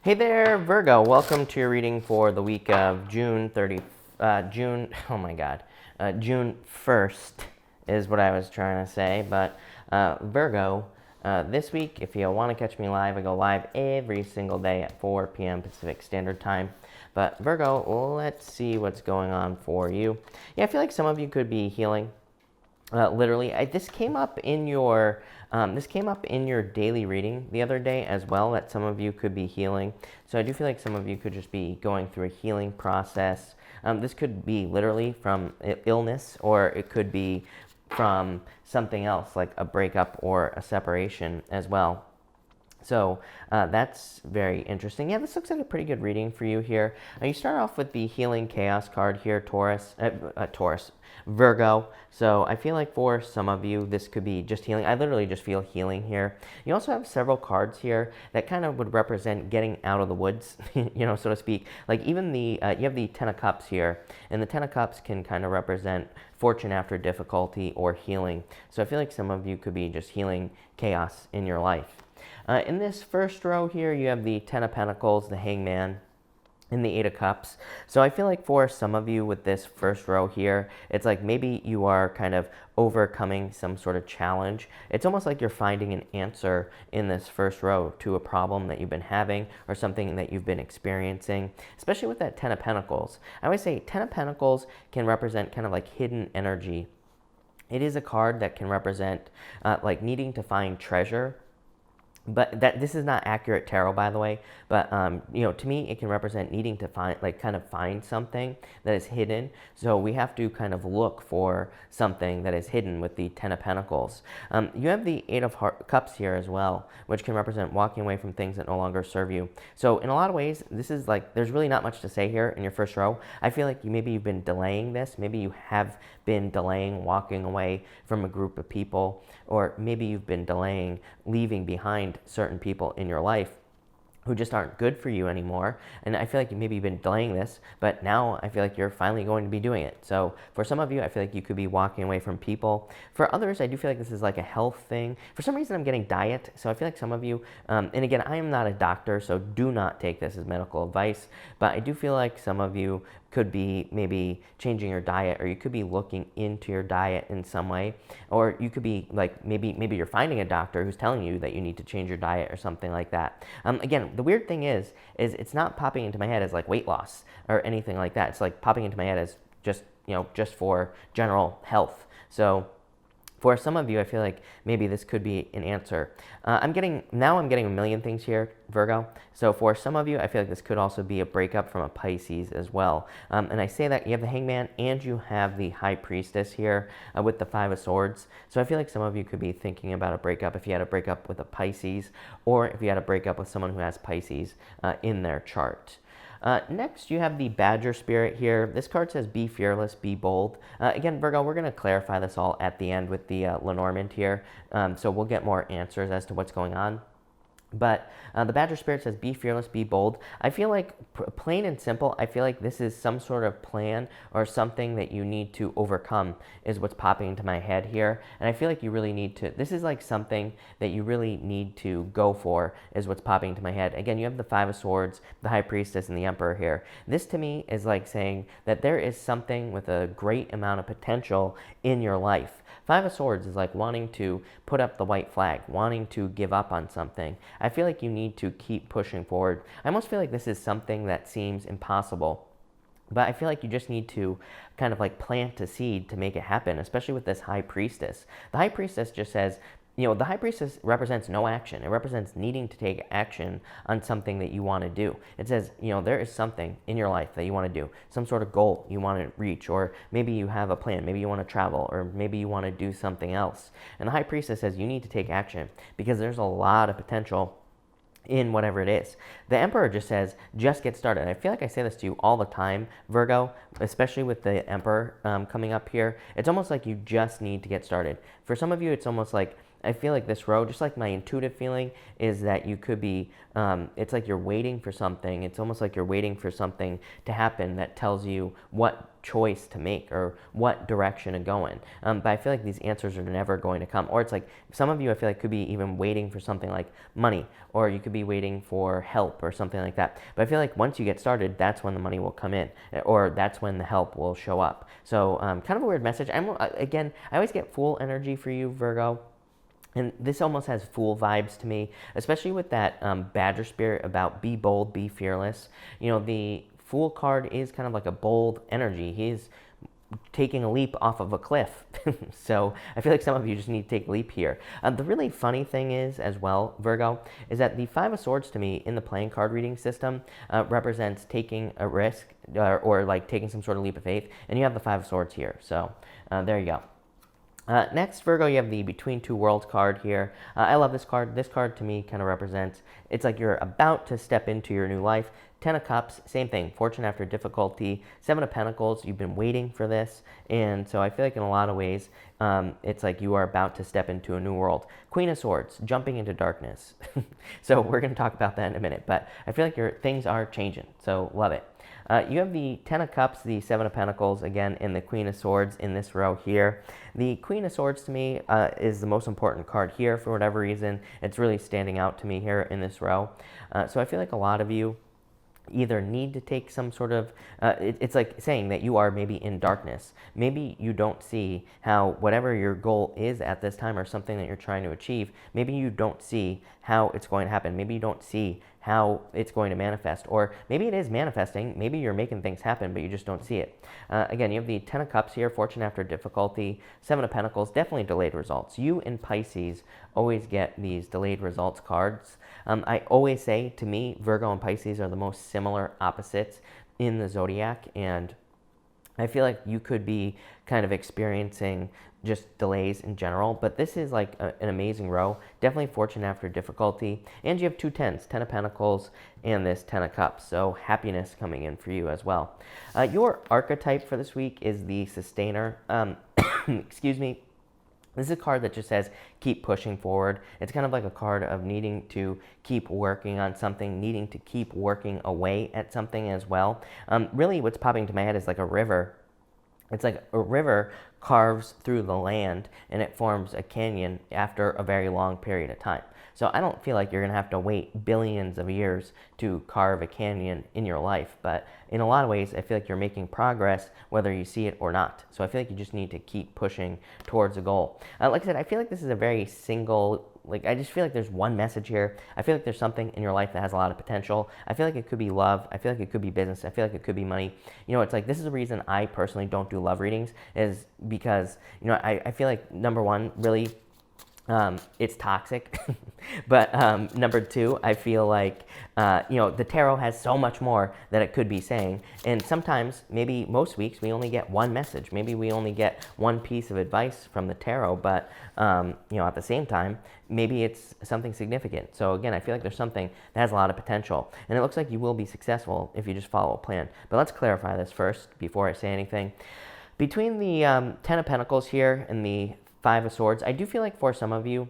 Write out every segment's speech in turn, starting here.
Hey there, Virgo. Welcome to your reading for the week of June 1st is what I was trying to say. But Virgo, this week, if you want to catch me live, I go live every single day at 4 p.m. Pacific Standard Time. But Virgo, let's see what's going on for you. Yeah, I feel like some of you could be healing. Literally, this came up in your daily reading the other day as well, that some of you could be healing. So I do feel like some of you could just be going through a healing process. This could be literally from illness, or it could be from something else like a breakup or a separation as well. So that's very interesting. Yeah, this looks like a pretty good reading for you here. You start off with the Healing Chaos card here, Virgo. So I feel like for some of you, this could be just healing. I literally just feel healing here. You also have several cards here that kind of would represent getting out of the woods, so to speak. Like even you have the Ten of Cups here, and the Ten of Cups can kind of represent fortune after difficulty or healing. So I feel like some of you could be just healing chaos in your life. In this first row here, you have the Ten of Pentacles, the Hangman, and the Eight of Cups. So I feel like for some of you with this first row here, it's like maybe you are kind of overcoming some sort of challenge. It's almost like you're finding an answer in this first row to a problem that you've been having or something that you've been experiencing, especially with that Ten of Pentacles. I always say Ten of Pentacles can represent kind of like hidden energy. It is a card that can represent like needing to find treasure. But this is not accurate tarot, by the way. But to me, it can represent needing to find something that is hidden. So we have to kind of look for something that is hidden with the Ten of Pentacles. You have the Eight of Cups here as well, which can represent walking away from things that no longer serve you. So in a lot of ways, this is like there's really not much to say here in your first row. I feel like maybe you've been delaying this. Maybe you have been delaying walking away from a group of people, or maybe you've been delaying leaving behind certain people in your life who just aren't good for you anymore. And I feel like maybe you've been delaying this, but now I feel like you're finally going to be doing it. So for some of you, I feel like you could be walking away from people. For others, I do feel like this is like a health thing. For some reason, I'm getting diet. So I feel like some of you, and again, I am not a doctor, so do not take this as medical advice, but I do feel like some of you could be maybe changing your diet, or you could be looking into your diet in some way, or you could be like maybe you're finding a doctor who's telling you that you need to change your diet or something like that. Again, the weird thing is it's not popping into my head as like weight loss or anything like that. It's like popping into my head as just for general health. So for some of you, I feel like maybe this could be an answer. I'm getting a million things here, Virgo. So for some of you, I feel like this could also be a breakup from a Pisces as well. And I say that you have the Hangman and you have the High Priestess here with the Five of Swords. So I feel like some of you could be thinking about a breakup if you had a breakup with a Pisces, or if you had a breakup with someone who has Pisces in their chart. Next, you have the Badger Spirit here. This card says, be fearless, be bold. Again, Virgo, we're going to clarify this all at the end with the Lenormand here. So we'll get more answers as to what's going on. But the Badger Spirit says, be fearless, be bold. I feel like, plain and simple, I feel like this is some sort of plan or something that you need to overcome is what's popping into my head here. And I feel like you really need to, this is like something that you really need to go for is what's popping into my head. Again, you have the Five of Swords, the High Priestess, and the Emperor here. This to me is like saying that there is something with a great amount of potential in your life. Five of Swords is like wanting to put up the white flag, wanting to give up on something. I feel like you need to keep pushing forward. I almost feel like this is something that seems impossible, but I feel like you just need to kind of like plant a seed to make it happen, especially with this High Priestess. The High Priestess just says, the High Priestess represents no action. It represents needing to take action on something that you want to do. It says, there is something in your life that you want to do, some sort of goal you want to reach, or maybe you have a plan, maybe you want to travel, or maybe you want to do something else. And the High Priestess says you need to take action because there's a lot of potential in whatever it is. The Emperor just says, just get started. And I feel like I say this to you all the time, Virgo, especially with the Emperor coming up here. It's almost like you just need to get started. For some of you, it's almost like I feel like this row, just like my intuitive feeling, is that you could be, it's like you're waiting for something. It's almost like you're waiting for something to happen that tells you what choice to make or what direction to go in. But I feel like these answers are never going to come. Or it's like some of you, I feel like, could be even waiting for something like money, or you could be waiting for help or something like that. But I feel like once you get started, that's when the money will come in, or that's when the help will show up. So kind of a weird message. Again, I always get Fool energy for you, Virgo. And this almost has Fool vibes to me, especially with that Badger spirit about be bold, be fearless. You know, the Fool card is kind of like a bold energy. He's taking a leap off of a cliff. So I feel like some of you just need to take a leap here. The really funny thing is, as well, Virgo, is that the Five of Swords to me in the playing card reading system represents taking a risk or like taking some sort of leap of faith. And you have the Five of Swords here. So there you go. Next, Virgo, you have the Between Two Worlds card here. I love this card. This card to me kind of represents, it's like you're about to step into your new life. Ten of Cups, same thing, fortune after difficulty. Seven of Pentacles, you've been waiting for this. And so I feel like in a lot of ways, it's like you are about to step into a new world. Queen of Swords, jumping into darkness. So we're going to talk about that in a minute. But I feel like your things are changing, so love it. You have the Ten of Cups, the Seven of Pentacles, again, and the Queen of Swords in this row here. The Queen of Swords, to me, is the most important card here for whatever reason. It's really standing out to me here in this row. So I feel like a lot of you either need to take some sort of, it's like saying that you are maybe in darkness. Maybe you don't see how whatever your goal is at this time or something that you're trying to achieve, maybe you don't see how it's going to happen. Maybe you don't see how it's going to manifest, or maybe it is manifesting. Maybe you're making things happen, but you just don't see it. Again, you have the Ten of Cups here, fortune after difficulty. Seven of Pentacles, definitely delayed results. You and Pisces always get these delayed results cards. I always say, to me, Virgo and Pisces are the most similar opposites in the zodiac, and I feel like you could be kind of experiencing just delays in general, but this is like an amazing row. Definitely fortune after difficulty. And you have two tens, Ten of Pentacles and this Ten of Cups. So happiness coming in for you as well. Your archetype for this week is the Sustainer. Excuse me. This is a card that just says keep pushing forward. It's kind of like a card of needing to keep working on something, needing to keep working away at something as well. Really what's popping into my head is like a river. It's like a river carves through the land and it forms a canyon after a very long period of time. So I don't feel like you're going to have to wait billions of years to carve a canyon in your life. But in a lot of ways, I feel like you're making progress whether you see it or not. So I feel like you just need to keep pushing towards a goal. Like I said, I feel like this is a very single, I just feel like there's one message here. I feel like there's something in your life that has a lot of potential. I feel like it could be love. I feel like it could be business. I feel like it could be money. You know, it's like this is the reason I personally don't do love readings, is because, you know, I feel like, number one, really, it's toxic. But number two, I feel like, you know, the tarot has so much more that it could be saying. And sometimes, maybe most weeks, we only get one message. Maybe we only get one piece of advice from the tarot. But, you know, at the same time, maybe it's something significant. So again, I feel like there's something that has a lot of potential. And it looks like you will be successful if you just follow a plan. But let's clarify this first before I say anything. Between the Ten of Pentacles here and the Five of Swords, I do feel like for some of you,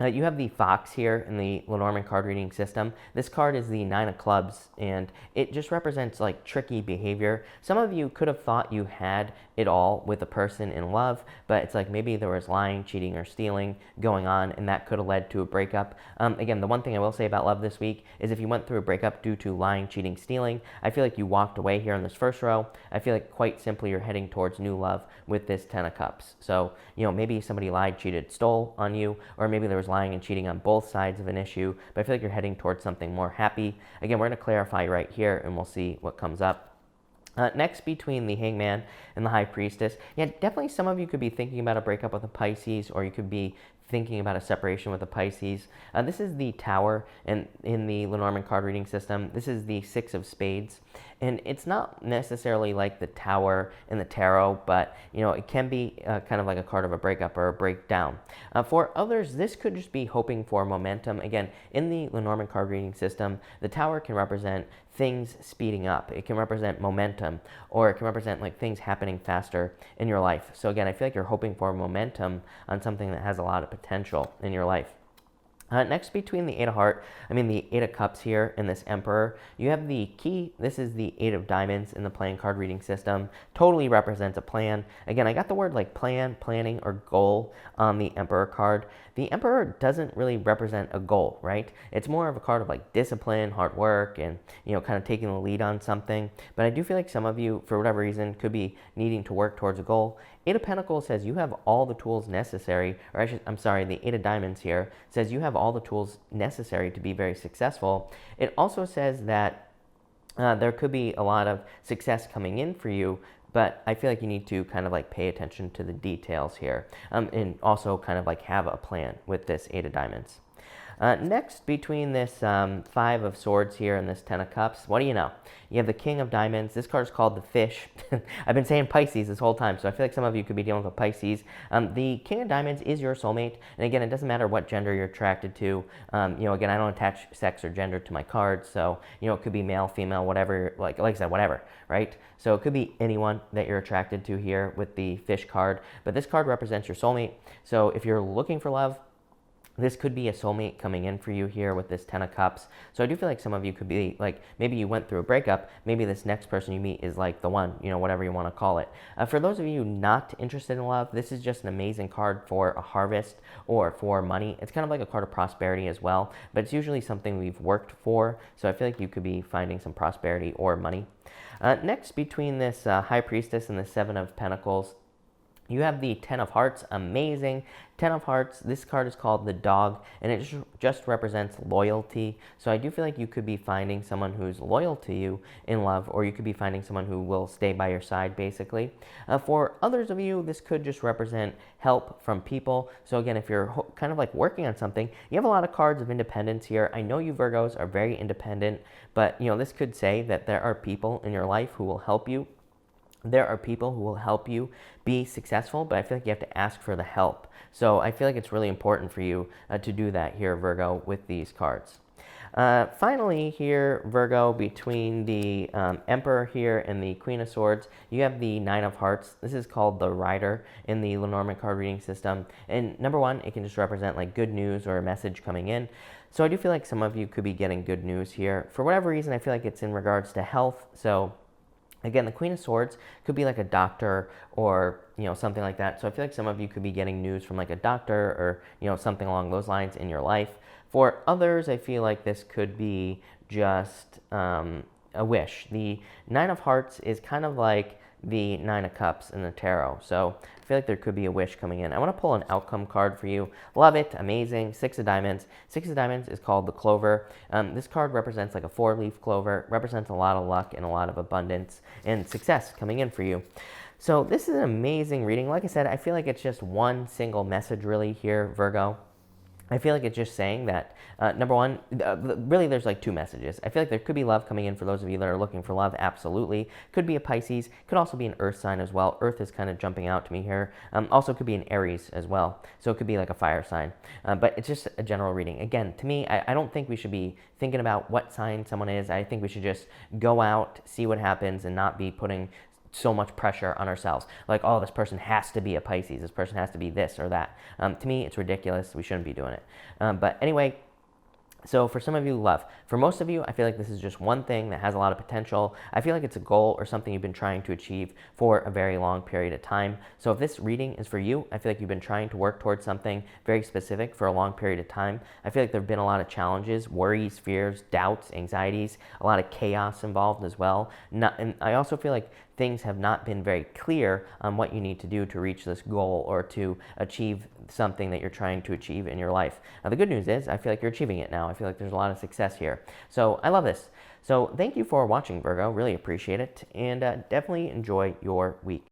you have the Fox here in the Lenormand card reading system. This card is the Nine of Clubs, and it just represents like tricky behavior. Some of you could have thought you had it all with a person in love, but it's like maybe there was lying, cheating, or stealing going on, and that could have led to a breakup. Again, the one thing I will say about love this week is if you went through a breakup due to lying, cheating, stealing, I feel like you walked away here in this first row. I feel like quite simply you're heading towards new love with this Ten of Cups. So, you know, maybe somebody lied, cheated, stole on you, or maybe there was lying and cheating on both sides of an issue, but I feel like you're heading towards something more happy. Again, we're going to clarify right here, and we'll see what comes up. Next, between the Hangman and the High Priestess, yeah, definitely some of you could be thinking about a breakup with a Pisces, or you could be thinking about a separation with a Pisces. This is the Tower, and in the Lenormand card reading system, this is the Six of Spades. And it's not necessarily like the Tower in the tarot, but, you know, it can be kind of like a card of a breakup or a breakdown. For others, this could just be hoping for momentum. Again, in the Lenormand card reading system, the Tower can represent things speeding up. It can represent momentum, or it can represent like things happening faster in your life. So again, I feel like you're hoping for momentum on something that has a lot of potential in your life. Next, between the the Eight of Cups here and this Emperor, you have the key. This is the Eight of Diamonds in the playing card reading system. Totally represents a plan. Again, I got the word like plan, planning, or goal on the Emperor card. The Emperor doesn't really represent a goal, right? It's more of a card of like discipline, hard work, and kind of taking the lead on something. But I do feel like some of you, for whatever reason, could be needing to work towards a goal. Eight of Pentacles says you have all the tools necessary, the Eight of Diamonds here says you have all the tools necessary to be very successful. It also says that there could be a lot of success coming in for you, but I feel like you need to kind of like pay attention to the details here, and also kind of like have a plan with this Eight of Diamonds. Next, between this Five of Swords here and this Ten of Cups, what do you know? You have the King of Diamonds. This card is called the Fish. I've been saying Pisces this whole time, so I feel like some of you could be dealing with Pisces. The King of Diamonds is your soulmate, and again, it doesn't matter what gender you're attracted to. Again, I don't attach sex or gender to my cards, so it could be male, female, whatever. Like I said, whatever, right? So it could be anyone that you're attracted to here with the Fish card, but this card represents your soulmate. So if you're looking for love, this could be a soulmate coming in for you here with this Ten of Cups. So I do feel like some of you could be like, maybe you went through a breakup. Maybe this next person you meet is like the one, whatever you want to call it. For those of you not interested in love, this is just an amazing card for a harvest or for money. It's kind of like a card of prosperity as well, but it's usually something we've worked for. So I feel like you could be finding some prosperity or money. Next, between this High Priestess and the Seven of Pentacles, you have the Ten of Hearts. Amazing. Ten of Hearts, this card is called the Dog, and it just represents loyalty. So I do feel like you could be finding someone who's loyal to you in love, or you could be finding someone who will stay by your side, basically. For others of you, this could just represent help from people. So again, if you're kind of like working on something, you have a lot of cards of independence here. I know you Virgos are very independent, but this could say that there are people in your life who will help you. There are people who will help you be successful, but I feel like you have to ask for the help. So I feel like it's really important for you to do that here, Virgo, with these cards. Finally here, Virgo, between the Emperor here and the Queen of Swords, you have the Nine of Hearts. This is called the Rider in the Lenormand card reading system. And number one, it can just represent like good news or a message coming in. So I do feel like some of you could be getting good news here. For whatever reason, I feel like it's in regards to health. So again, the Queen of Swords could be like a doctor or, something like that. So I feel like some of you could be getting news from like a doctor or, something along those lines in your life. For others, I feel like this could be just a wish. The Nine of Hearts is kind of like the Nine of Cups in the tarot. So I feel like there could be a wish coming in. I want to pull an outcome card for you. Love it. Amazing. Six of Diamonds. Six of Diamonds is called the Clover. This card represents like a 4-leaf clover, represents a lot of luck and a lot of abundance and success coming in for you. So this is an amazing reading. Like I said, I feel like it's just one single message really here, Virgo. I feel like it's just saying that, number one, really there's like two messages. I feel like there could be love coming in for those of you that are looking for love, absolutely. Could be a Pisces, could also be an Earth sign as well. Earth is kind of jumping out to me here. Also could be an Aries as well. So it could be like a fire sign. But it's just a general reading. Again, to me, I don't think we should be thinking about what sign someone is. I think we should just go out, see what happens, and not be putting so much pressure on ourselves. Like, oh, this person has to be a Pisces. This person has to be this or that. To me, it's ridiculous. We shouldn't be doing it. But anyway, so for some of you, love. For most of you, I feel like this is just one thing that has a lot of potential. I feel like it's a goal or something you've been trying to achieve for a very long period of time. So if this reading is for you, I feel like you've been trying to work towards something very specific for a long period of time. I feel like there have been a lot of challenges, worries, fears, doubts, anxieties, a lot of chaos involved as well. And I also feel like things have not been very clear on what you need to do to reach this goal or to achieve something that you're trying to achieve in your life. Now, the good news is I feel like you're achieving it now. I feel like there's a lot of success here. So I love this. So thank you for watching, Virgo. Really appreciate it. And definitely enjoy your week.